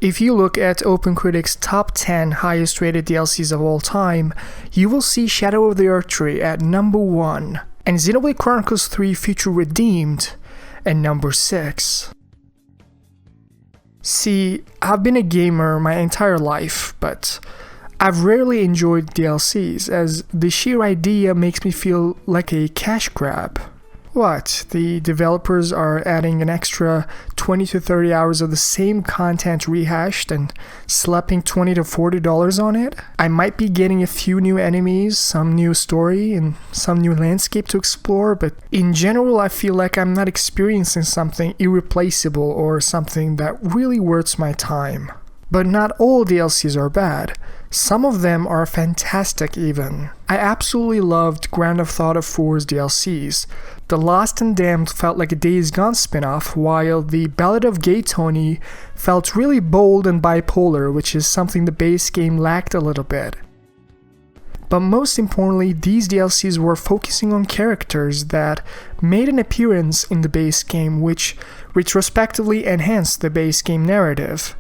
If you look at OpenCritic's top 10 highest rated DLCs of all time, you will see Shadow of the Erdtree at number 1, and Xenoblade Chronicles 3 Future Redeemed at number 6. See, I've been a gamer my entire life, but I've rarely enjoyed DLCs, as the sheer idea makes me feel like a cash grab. What, the developers are adding an extra 20 to 30 hours of the same content rehashed and slapping $20 to $40 on it? I might be getting a few new enemies, some new story, and some new landscape to explore, but in general I feel like I'm not experiencing something irreplaceable or something that really worth my time. But not all DLCs are bad. Some of them are fantastic even. I absolutely loved Grand Theft Auto 4's DLCs. The Lost and Damned felt like a Days Gone spin-off, while the Ballad of Gay Tony felt really bold and bipolar, which is something the base game lacked a little bit. But most importantly, these DLCs were focusing on characters that made an appearance in the base game, which retrospectively enhanced the base game narrative.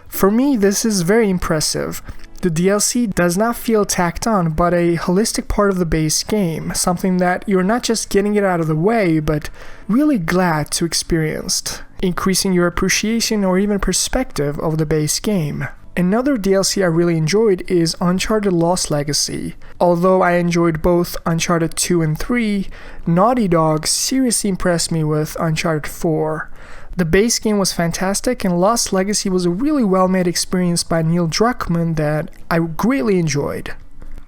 For me, this is very impressive. The DLC does not feel tacked on, but a holistic part of the base game, something that you're not just getting it out of the way, but really glad to experience, increasing your appreciation or even perspective of the base game. Another DLC I really enjoyed is Uncharted Lost Legacy. Although I enjoyed both Uncharted 2 and 3, Naughty Dog seriously impressed me with Uncharted 4. The base game was fantastic, and Lost Legacy was a really well-made experience by Neil Druckmann that I greatly enjoyed.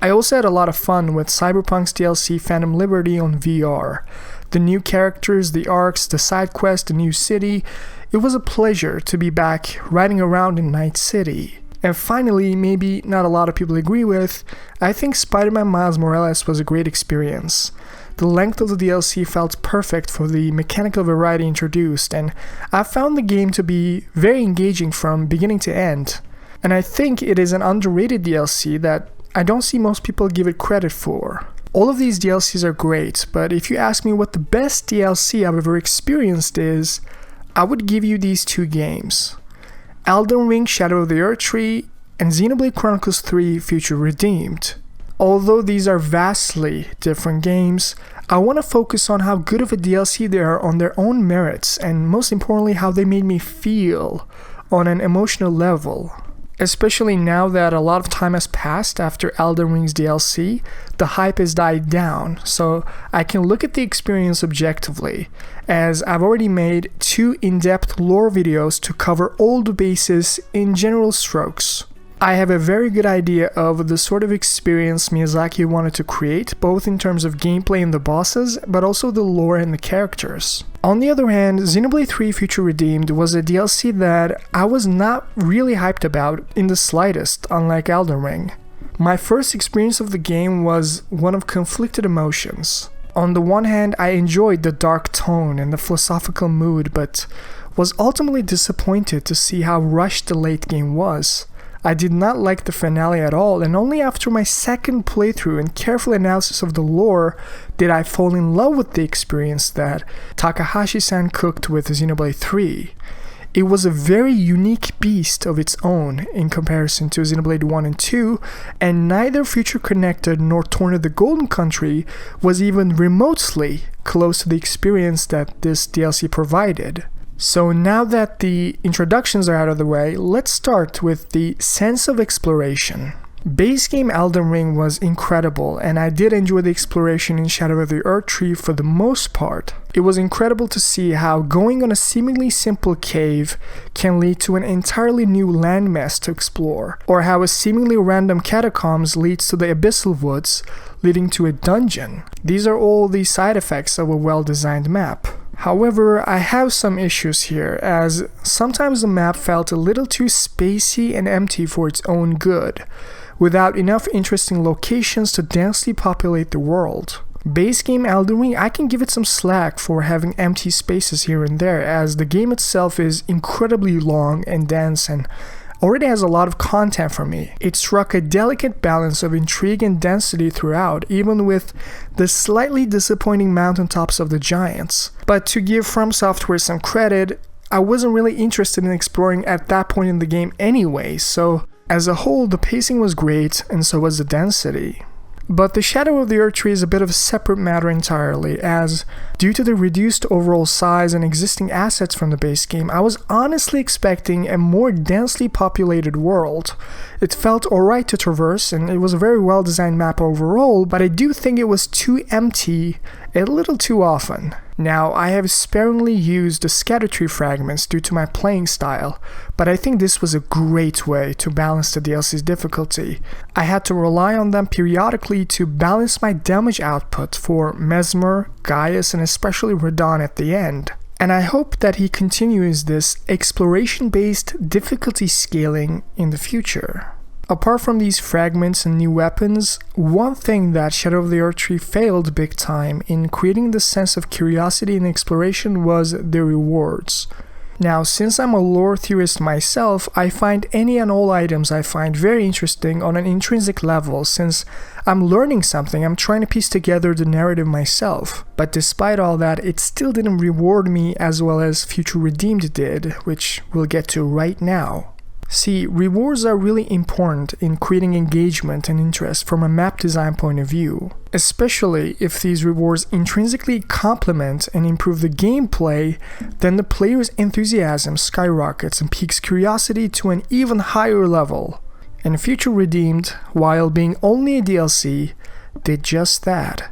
I also had a lot of fun with Cyberpunk's DLC Phantom Liberty on VR. The new characters, the arcs, the side quests, the new city. It was a pleasure to be back riding around in Night City. And finally, maybe not a lot of people agree with, I think Spider-Man Miles Morales was a great experience. The length of the DLC felt perfect for the mechanical variety introduced, and I found the game to be very engaging from beginning to end. And I think it is an underrated DLC that I don't see most people give it credit for. All of these DLCs are great, but if you ask me what the best DLC I've ever experienced is, I would give you these two games: Elden Ring Shadow of the Erdtree and Xenoblade Chronicles 3 Future Redeemed. Although these are vastly different games, I want to focus on how good of a DLC they are on their own merits, and most importantly how they made me feel on an emotional level. Especially now that a lot of time has passed after Elden Ring's DLC, the hype has died down, so I can look at the experience objectively, as I've already made 2 in-depth lore videos to cover all the bases in general strokes. I have a very good idea of the sort of experience Miyazaki wanted to create, both in terms of gameplay and the bosses, but also the lore and the characters. On the other hand, Xenoblade 3 Future Redeemed was a DLC that I was not really hyped about in the slightest, unlike Elden Ring. My first experience of the game was one of conflicted emotions. On the one hand, I enjoyed the dark tone and the philosophical mood, but was ultimately disappointed to see how rushed the late game was. I did not like the finale at all, and only after my second playthrough and careful analysis of the lore did I fall in love with the experience that Takahashi-san cooked with Xenoblade 3. It was a very unique beast of its own in comparison to Xenoblade 1 and 2, and neither Future Connected nor Torn of the Golden Country was even remotely close to the experience that this DLC provided. So now that the introductions are out of the way, let's start with the sense of exploration. Base game Elden Ring was incredible, and I did enjoy the exploration in Shadow of the Erdtree for the most part. It was incredible to see how going on a seemingly simple cave can lead to an entirely new landmass to explore, or how a seemingly random catacombs leads to the abyssal woods, leading to a dungeon. These are all the side effects of a well-designed map. However, I have some issues here, as sometimes the map felt a little too spacey and empty for its own good, without enough interesting locations to densely populate the world. Base game Elden Ring, I can give it some slack for having empty spaces here and there, as the game itself is incredibly long and dense and already has a lot of content for me. It struck a delicate balance of intrigue and density throughout, even with the slightly disappointing mountaintops of the giants. But to give From Software some credit, I wasn't really interested in exploring at that point in the game anyway, so as a whole, the pacing was great, and so was the density. But the Shadow of the Erdtree is a bit of a separate matter entirely, as due to the reduced overall size and existing assets from the base game, I was honestly expecting a more densely populated world. It felt alright to traverse, and it was a very well designed map overall, but I do think it was too empty a little too often. Now, I have sparingly used the Erdtree fragments due to my playing style, but I think this was a great way to balance the DLC's difficulty. I had to rely on them periodically to balance my damage output for Mesmer, Gaius, and especially Radahn at the end. And I hope that he continues this exploration-based difficulty scaling in the future. Apart from these fragments and new weapons, one thing that Shadow of the Erdtree failed big time in creating the sense of curiosity and exploration was the rewards. Now, since I'm a lore theorist myself, I find any and all items I find very interesting on an intrinsic level, since I'm learning something, I'm trying to piece together the narrative myself. But despite all that, it still didn't reward me as well as Future Redeemed did, which we'll get to right now. See, rewards are really important in creating engagement and interest from a map design point of view, especially if these rewards intrinsically complement and improve the gameplay, then the player's enthusiasm skyrockets and piques curiosity to an even higher level. And Future Redeemed, while being only a DLC, did just that.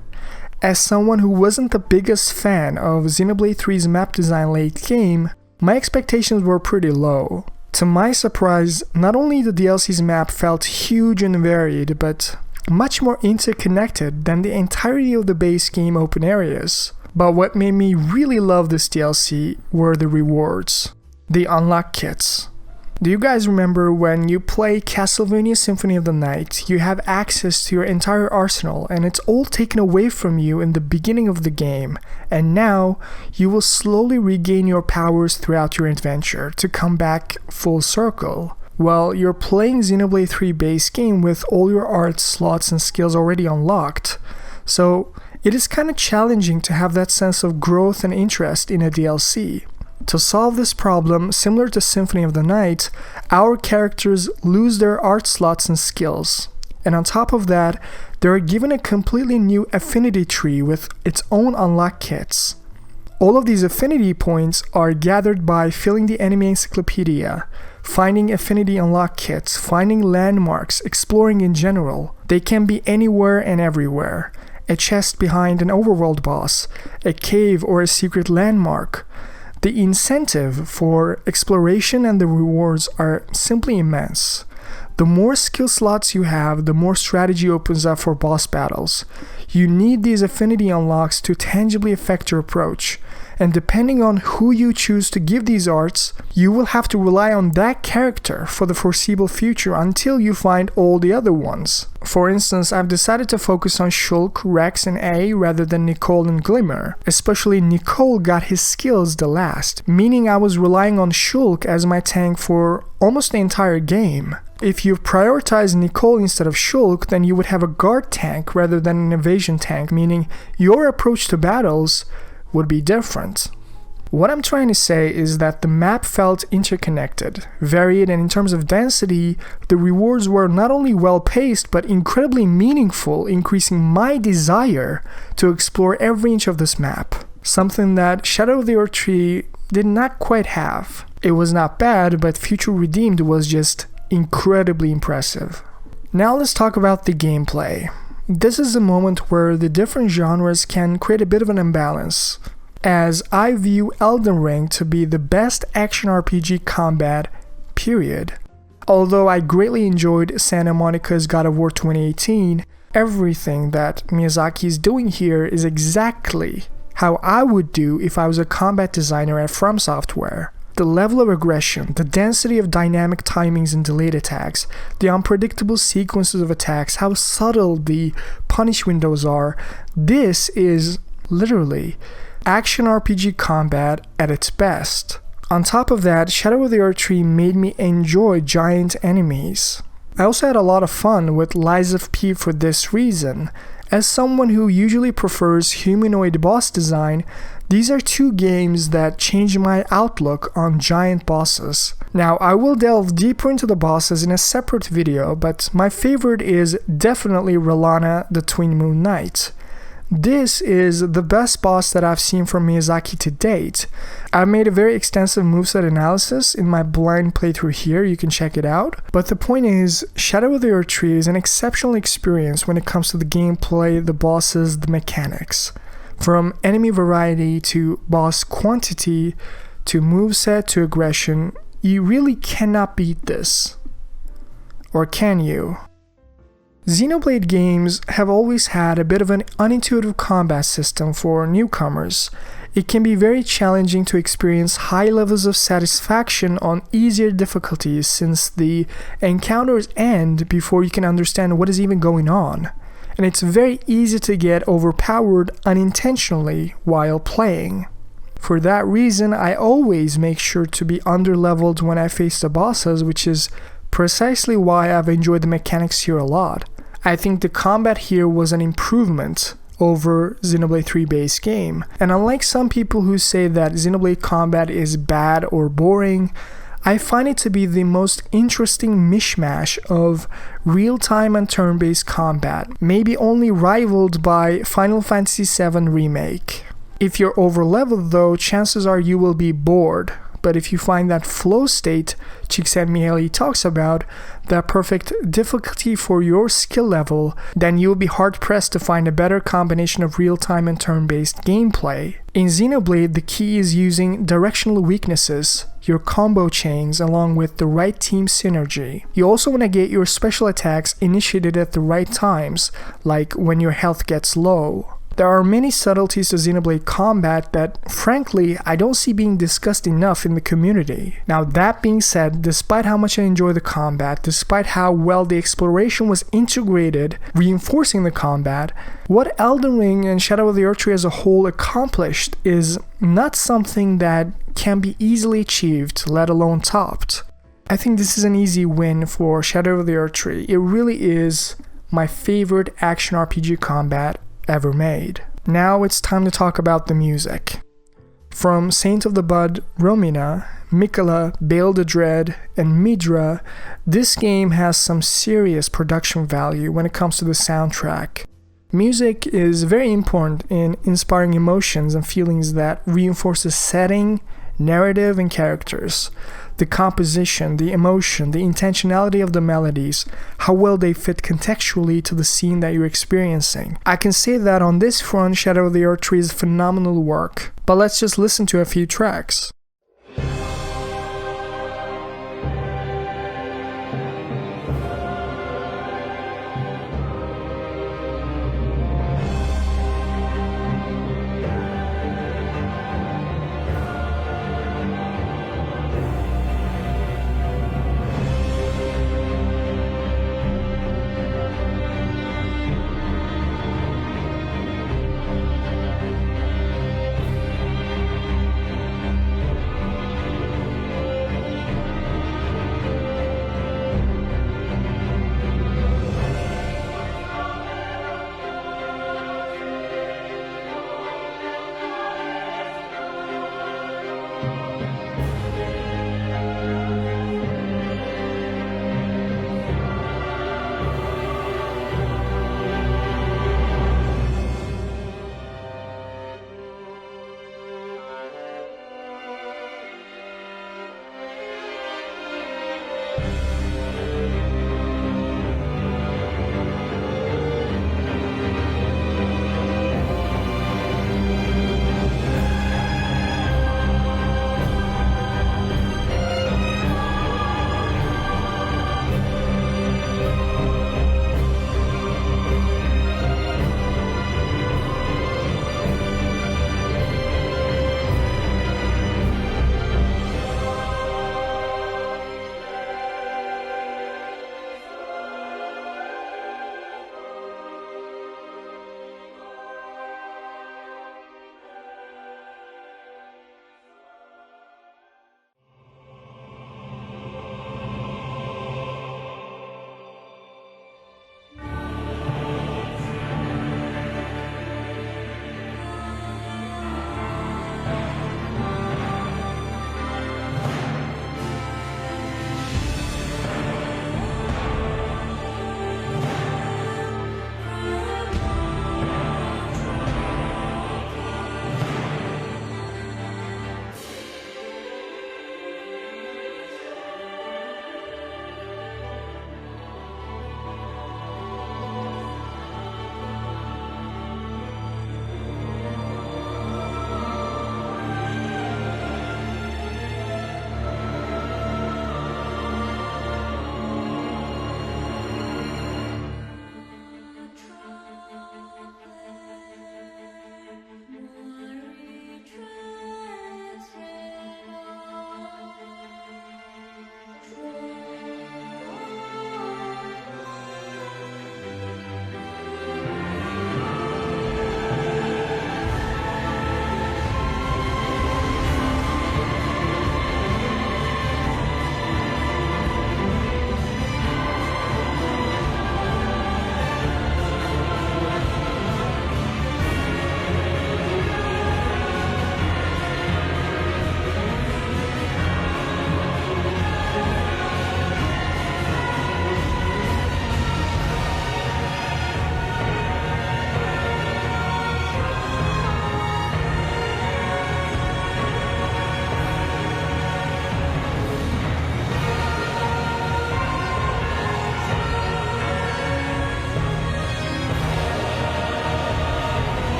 As someone who wasn't the biggest fan of Xenoblade 3's map design late game, my expectations were pretty low. To my surprise, not only the DLC's map felt huge and varied, but much more interconnected than the entirety of the base game open areas. But what made me really love this DLC were the rewards, the unlock kits. Do you guys remember when you play Castlevania Symphony of the Night, you have access to your entire arsenal and it's all taken away from you in the beginning of the game, and now you will slowly regain your powers throughout your adventure to come back full circle? Well, you're playing Xenoblade 3 base game with all your art slots and skills already unlocked, so it is kind of challenging to have that sense of growth and interest in a DLC. To solve this problem, similar to Symphony of the Night, our characters lose their art slots and skills. And on top of that, they are given a completely new affinity tree with its own unlock kits. All of these affinity points are gathered by filling the enemy encyclopedia, finding affinity unlock kits, finding landmarks, exploring in general. They can be anywhere and everywhere. A chest behind an overworld boss, a cave or a secret landmark. The incentive for exploration and the rewards are simply immense. The more skill slots you have, the more strategy opens up for boss battles. You need these affinity unlocks to tangibly affect your approach, and depending on who you choose to give these arts, you will have to rely on that character for the foreseeable future until you find all the other ones. For instance, I've decided to focus on Shulk, Rex, and A rather than Nicole and Glimmer. Especially Nicole got his skills the last, meaning I was relying on Shulk as my tank for almost the entire game. If you prioritize Nicole instead of Shulk, then you would have a guard tank rather than an evasion tank, meaning your approach to battles would be different. What I'm trying to say is that the map felt interconnected, varied, and in terms of density, the rewards were not only well-paced but incredibly meaningful, increasing my desire to explore every inch of this map. Something that Shadow of the Erdtree did not quite have. It was not bad, but Future Redeemed was just incredibly impressive. Now let's talk about the gameplay. This is a moment where the different genres can create a bit of an imbalance, as I view Elden Ring to be the best action RPG combat, period. Although I greatly enjoyed Santa Monica's God of War 2018, everything that Miyazaki is doing here is exactly how I would do if I was a combat designer at From Software. The level of aggression, the density of dynamic timings and delayed attacks, the unpredictable sequences of attacks, how subtle the punish windows are, this is literally action RPG combat at its best. On top of that, Shadow of the Erdtree made me enjoy giant enemies. I also had a lot of fun with Lies of P for this reason, As someone who usually prefers humanoid boss design, these are two games that change my outlook on giant bosses. Now, I will delve deeper into the bosses in a separate video, but my favorite is definitely Radahn the Twin Moon Knight. This is the best boss that I've seen from Miyazaki to date. I've made a very extensive moveset analysis in my blind playthrough here, you can check it out. But the point is, Shadow of the Erdtree is an exceptional experience when it comes to the gameplay, the bosses, the mechanics. From enemy variety to boss quantity to moveset to aggression, you really cannot beat this. Or can you? Xenoblade games have always had a bit of an unintuitive combat system for newcomers. It can be very challenging to experience high levels of satisfaction on easier difficulties since the encounters end before you can understand what is even going on. And it's very easy to get overpowered unintentionally while playing. For that reason, I always make sure to be underleveled when I face the bosses, which is precisely why I've enjoyed the mechanics here a lot. I think the combat here was an improvement over Xenoblade 3 base game, and unlike some people who say that Xenoblade combat is bad or boring, I find it to be the most interesting mishmash of real-time and turn-based combat, maybe only rivaled by Final Fantasy VII Remake. If you're overleveled though, chances are you will be bored. But if you find that flow state Csikszentmihalyi talks about, that perfect difficulty for your skill level, then you'll be hard-pressed to find a better combination of real-time and turn-based gameplay. In Xenoblade, the key is using directional weaknesses, your combo chains, along with the right team synergy. You also want to get your special attacks initiated at the right times, like when your health gets low. There are many subtleties to Xenoblade combat that, frankly, I don't see being discussed enough in the community. Now, that being said, despite how much I enjoy the combat, despite how well the exploration was integrated, reinforcing the combat, what Elden Ring and Shadow of the Erdtree as a whole accomplished is not something that can be easily achieved, let alone topped. I think this is an easy win for Shadow of the Erdtree. It really is my favorite action RPG combat ever made. Now it's time to talk about the music. From Saint of the Bud, Romina, Mikola, Bale the Dread, and Midra, this game has some serious production value when it comes to the soundtrack. Music is very important in inspiring emotions and feelings that reinforces setting, narrative, and characters. The composition, the emotion, the intentionality of the melodies, how well they fit contextually to the scene that you're experiencing. I can say that on this front, Shadow of the Erdtree is phenomenal work. But let's just listen to a few tracks.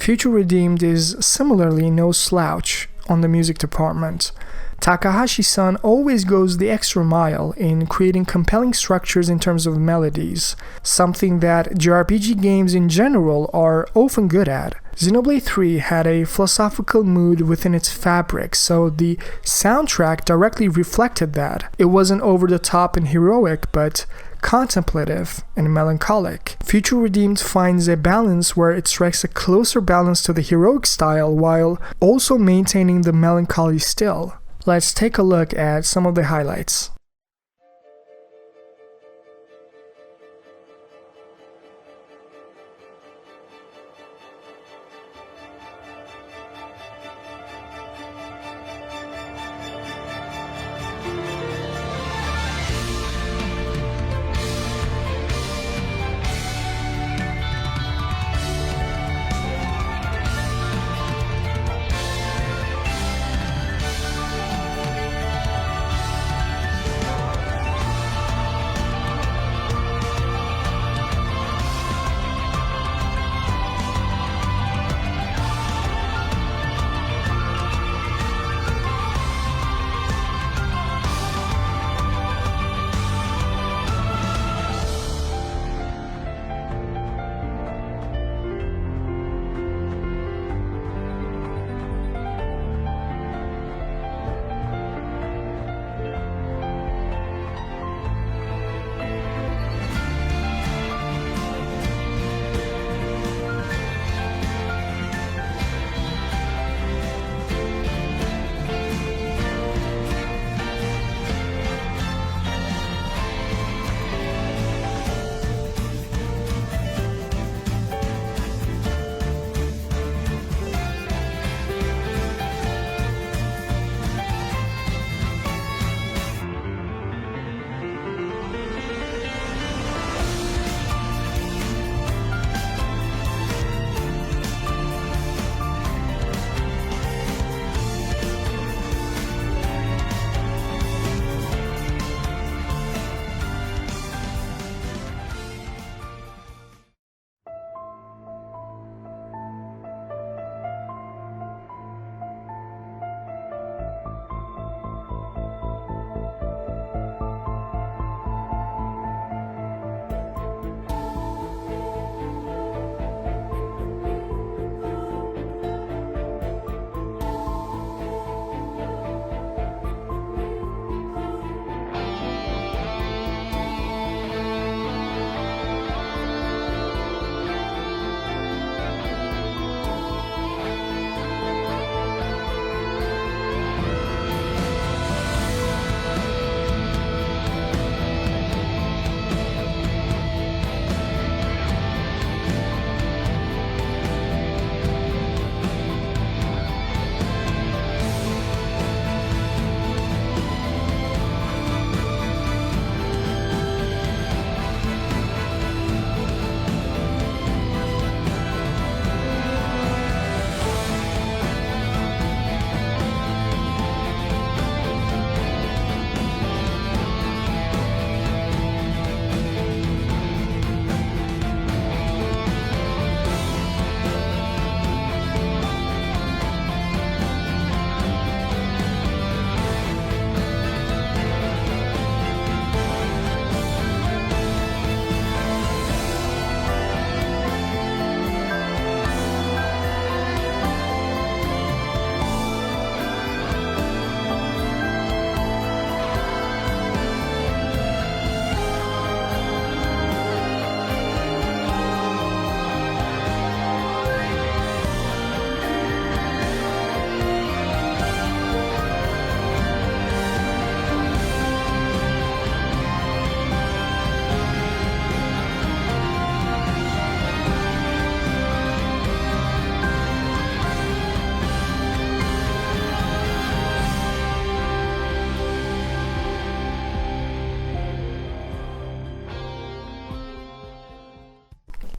Future Redeemed is similarly no slouch on the music department. Takahashi-san always goes the extra mile in creating compelling structures in terms of melodies, something that JRPG games in general are often good at. Xenoblade 3 had a philosophical mood within its fabric, so the soundtrack directly reflected that. It wasn't over the top and heroic, but contemplative and melancholic. Future Redeemed finds a balance where it strikes a closer balance to the heroic style while also maintaining the melancholy still. Let's take a look at some of the highlights.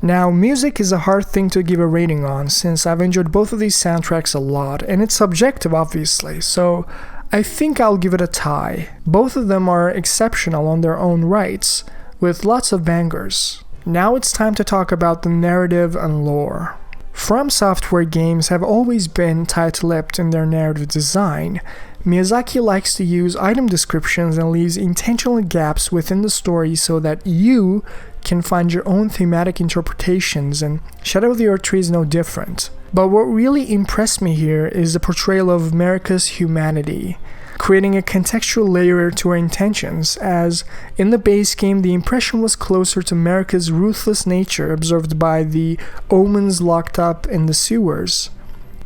Now, music is a hard thing to give a rating on since I've enjoyed both of these soundtracks a lot, and it's subjective obviously, so I think I'll give it a tie. Both of them are exceptional on their own rights, with lots of bangers. Now it's time to talk about the narrative and lore. From Software games have always been tight-lipped in their narrative design. Miyazaki likes to use item descriptions and leaves intentional gaps within the story so that you can find your own thematic interpretations, and Shadow of the Erdtree is no different. But what really impressed me here is the portrayal of Marika's humanity, creating a contextual layer to her intentions, as in the base game the impression was closer to Marika's ruthless nature observed by the omens locked up in the sewers.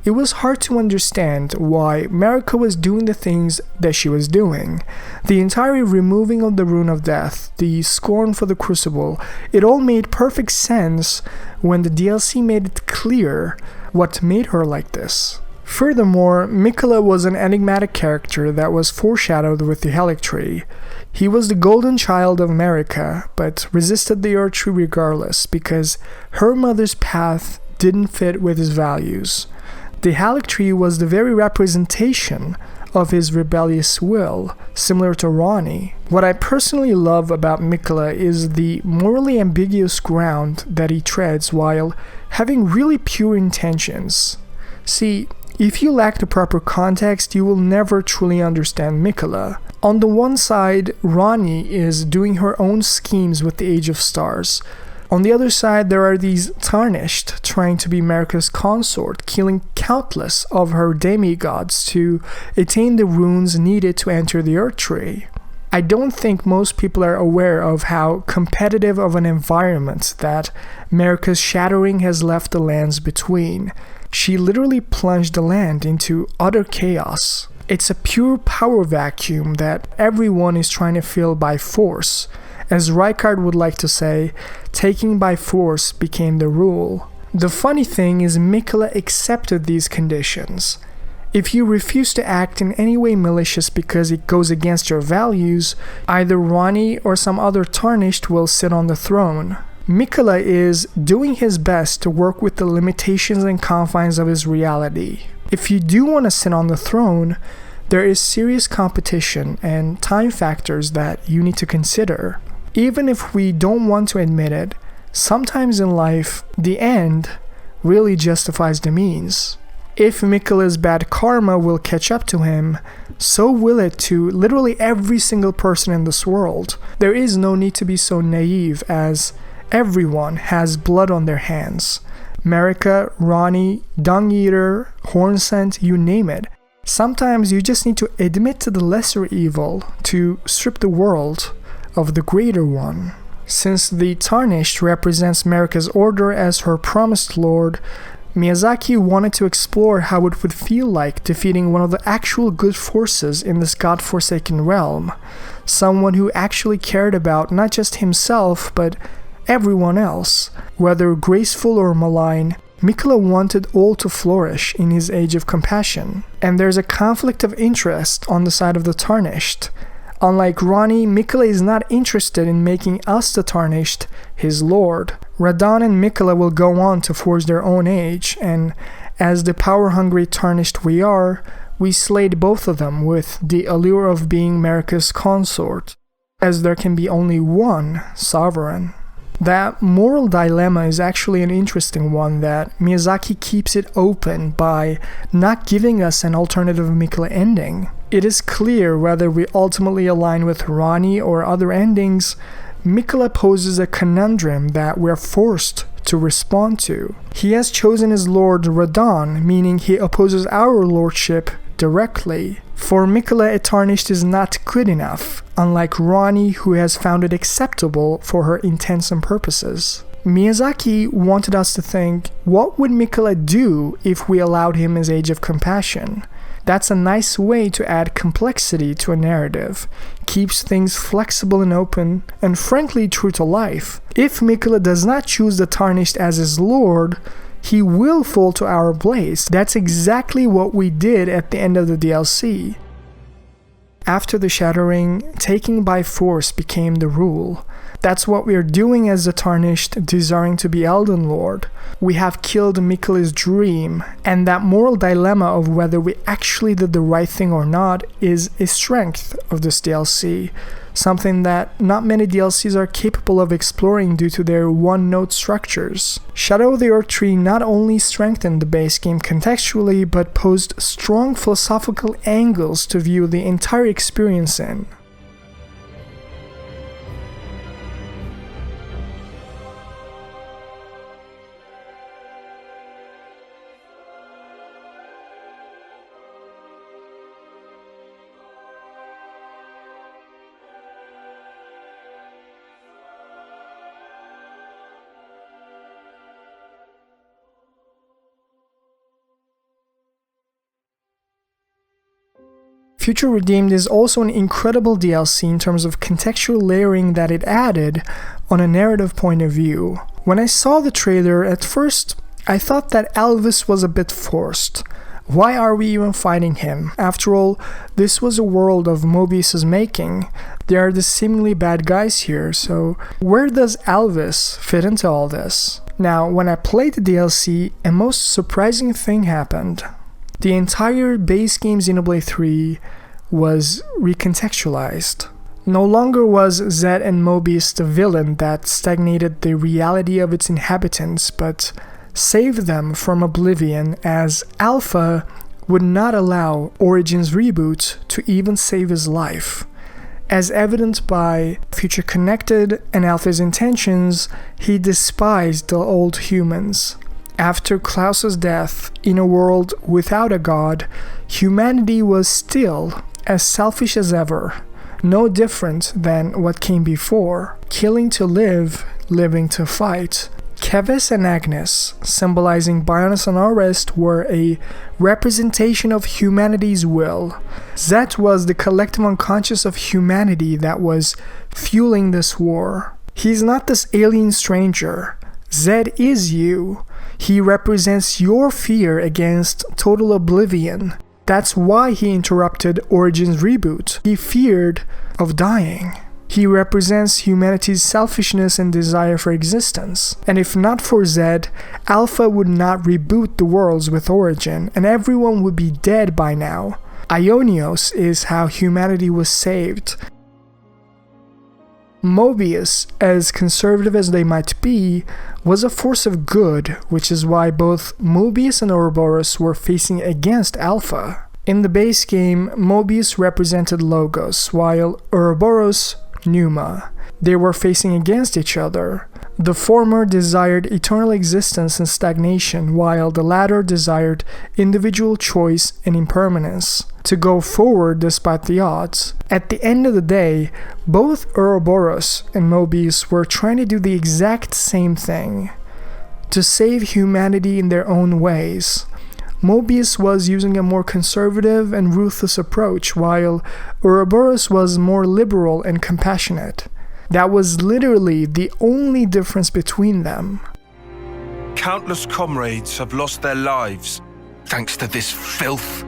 It was hard to understand why Marika was doing the things that she was doing. The entire removing of the Rune of Death, the scorn for the Crucible, it all made perfect sense when the DLC made it clear what made her like this. Furthermore, Miquella was an enigmatic character that was foreshadowed with the Erdtree. He was the golden child of Marika, but resisted the Erdtree regardless because her mother's path didn't fit with his values. The Erdtree was the very representation of his rebellious will, similar to Ranni. What I personally love about Miquella is the morally ambiguous ground that he treads while having really pure intentions. See, if you lack the proper context, you will never truly understand Miquella. On the one side, Ranni is doing her own schemes with the Age of Stars. On the other side, there are these Tarnished trying to be Marika's consort, killing countless of her demigods to attain the runes needed to enter the Erdtree. I don't think most people are aware of how competitive of an environment that Marika's shattering has left the lands between. She literally plunged the land into utter chaos. It's a pure power vacuum that everyone is trying to fill by force. As Rykard would like to say, taking by force became the rule. The funny thing is Miquella accepted these conditions. If you refuse to act in any way malicious because it goes against your values, either Ranni or some other Tarnished will sit on the throne. Miquella is doing his best to work with the limitations and confines of his reality. If you do want to sit on the throne, there is serious competition and time factors that you need to consider. Even if we don't want to admit it, sometimes in life, the end really justifies the means. If Miquella's bad karma will catch up to him, so will it to literally every single person in this world. There is no need to be so naive, as everyone has blood on their hands. Marika, Ranni, Dung Eater, Hornsent, you name it. Sometimes you just need to admit to the lesser evil to strip the world of the greater one. Since the Tarnished represents Marika's order as her promised lord, Miyazaki wanted to explore how it would feel like defeating one of the actual good forces in this god-forsaken realm. Someone who actually cared about not just himself, but everyone else. Whether graceful or malign, Miquella wanted all to flourish in his age of compassion. And there's a conflict of interest on the side of the Tarnished. Unlike Ranni, Miquella is not interested in making us the Tarnished his lord. Radahn and Miquella will go on to forge their own age, and as the power-hungry Tarnished we are, we slayed both of them with the allure of being Marika's consort, as there can be only one sovereign. That moral dilemma is actually an interesting one that Miyazaki keeps it open by not giving us an alternative Miquella ending. It is clear whether we ultimately align with Ranni or other endings, Miquella poses a conundrum that we're forced to respond to. He has chosen his lord Radahn, meaning he opposes our lordship directly. For Miquella, a Tarnished is not good enough, unlike Ranni, who has found it acceptable for her intents and purposes. Miyazaki wanted us to think, what would Miquella do if we allowed him his age of compassion? That's a nice way to add complexity to a narrative, keeps things flexible and open, and frankly true to life. If Miquella does not choose the Tarnished as his lord, he will fall to our blades. That's exactly what we did at the end of the DLC. After the Shattering, taking by force became the rule. That's what we are doing as the Tarnished, desiring to be Elden Lord. We have killed Miquella's dream, and that moral dilemma of whether we actually did the right thing or not is a strength of this DLC. something that not many DLCs are capable of exploring due to their one-note structures. Shadow of the Erdtree not only strengthened the base game contextually, but posed strong philosophical angles to view the entire experience in. Future Redeemed is also an incredible DLC in terms of contextual layering that it added on a narrative point of view. When I saw the trailer, at first I thought that Alvis was a bit forced. Why are we even fighting him? After all, this was a world of Mobius's making. They are the seemingly bad guys here, so where does Alvis fit into all this? Now, when I played the DLC, a most surprising thing happened. The entire base game Xenoblade 3 was recontextualized. No longer was Zed and Mobius the villain that stagnated the reality of its inhabitants, but saved them from oblivion, as Alpha would not allow Origin's reboot to even save his life. As evident by Future Connected and Alpha's intentions, he despised the old humans. After Klaus's death, in a world without a god, humanity was still as selfish as ever, no different than what came before, killing to live, living to fight. Keves and Agnes, symbolizing Bionis and Arrest, were a representation of humanity's will. Zet was the collective unconscious of humanity that was fueling this war. He's not this alien stranger. Zed is you. He represents your fear against total oblivion. That's why he interrupted Origin's reboot. He feared of dying. He represents humanity's selfishness and desire for existence. And if not for Zed, Alpha would not reboot the worlds with Origin, and everyone would be dead by now. Ionios is how humanity was saved. Mobius, as conservative as they might be, was a force of good, which is why both Mobius and Ouroboros were facing against Alpha. In the base game, Mobius represented Logos, while Ouroboros, Pneuma. They were facing against each other. The former desired eternal existence and stagnation, while the latter desired individual choice and impermanence, to go forward despite the odds. At the end of the day, both Ouroboros and Mobius were trying to do the exact same thing, to save humanity in their own ways. Mobius was using a more conservative and ruthless approach, while Ouroboros was more liberal and compassionate. That was literally the only difference between them. Countless comrades have lost their lives thanks to this filth.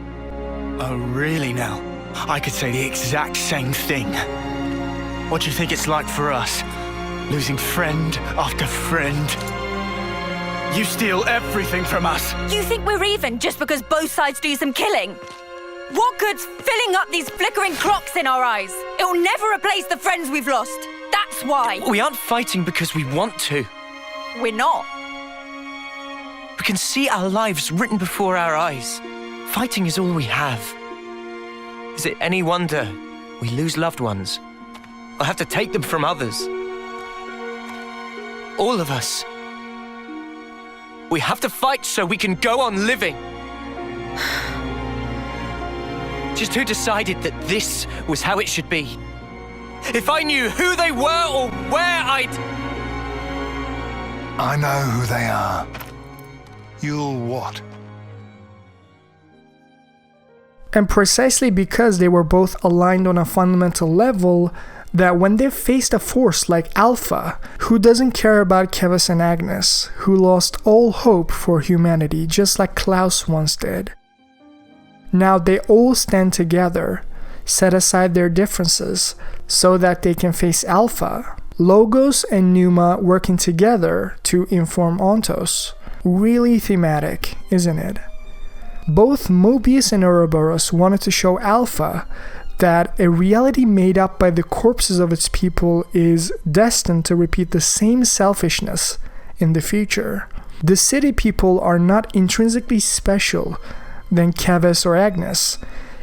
Oh, really now? I could say the exact same thing. What do you think it's like for us? Losing friend after friend. You steal everything from us. You think we're even just because both sides do some killing? What good's filling up these flickering clocks in our eyes? It will never replace the friends we've lost. That's why. We aren't fighting because we want to. We're not. We can see our lives written before our eyes. Fighting is all we have. Is it any wonder we lose loved ones? Or have to take them from others? All of us. We have to fight so we can go on living. Just who decided that this was how it should be? If I knew who they were or where I'd... I know who they are. You'll what? And precisely because they were both aligned on a fundamental level, that when they faced a force like Alpha, who doesn't care about Keves and Agnes, who lost all hope for humanity just like Klaus once did, now they all stand together, set aside their differences, so that they can face Alpha. Logos and Pneuma working together to inform Ontos. Really thematic, isn't it? Both Mobius and Ouroboros wanted to show Alpha that a reality made up by the corpses of its people is destined to repeat the same selfishness in the future. The city people are not intrinsically special than Keves or Agnes.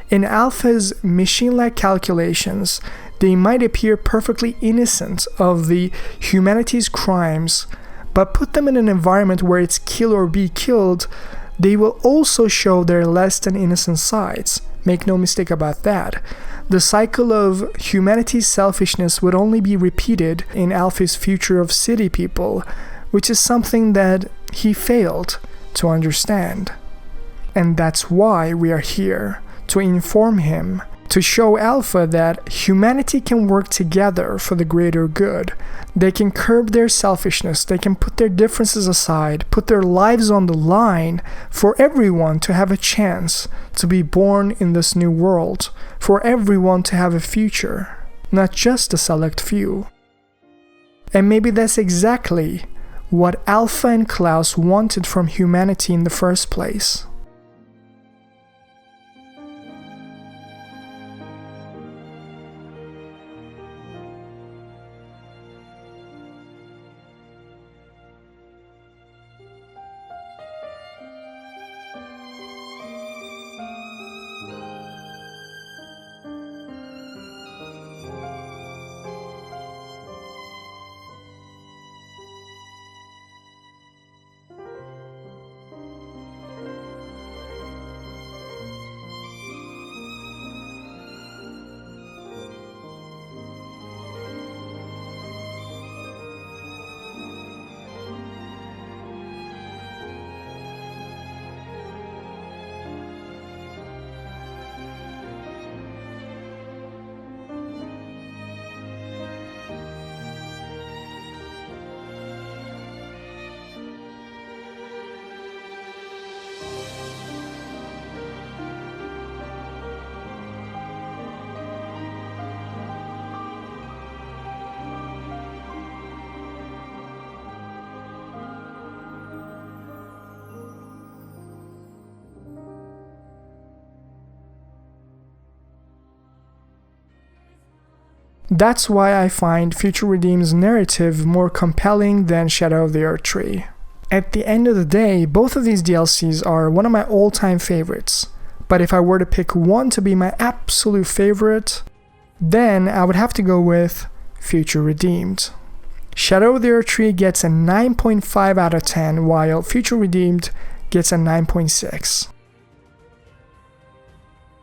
In Alpha's machine-like calculations, they might appear perfectly innocent of the humanity's crimes, but put them in an environment where it's kill or be killed, they will also show their less than innocent sides. Make no mistake about that. The cycle of humanity's selfishness would only be repeated in Alpha's future of city people, which is something that he failed to understand. And that's why we are here, to inform him, to show Alpha that humanity can work together for the greater good. They can curb their selfishness, they can put their differences aside, put their lives on the line for everyone to have a chance to be born in this new world, for everyone to have a future, not just a select few. And maybe that's exactly what Alpha and Klaus wanted from humanity in the first place. That's why I find Future Redeemed's narrative more compelling than Shadow of the Erdtree. At the end of the day, both of these DLCs are one of my all-time favorites, but if I were to pick one to be my absolute favorite, then I would have to go with Future Redeemed. Shadow of the Erdtree gets a 9.5 out of 10, while Future Redeemed gets a 9.6.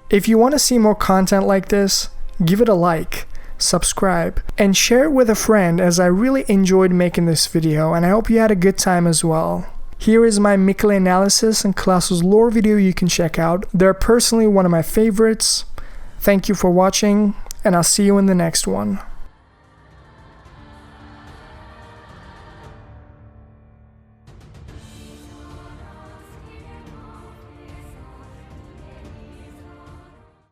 If you want to see more content like this, give it a like, subscribe, and share it with a friend, as I really enjoyed making this video and I hope you had a good time as well. Here is my Mikkle analysis and Klaus's lore video you can check out. They're personally one of my favorites. Thank you for watching, and I'll see you in the next one.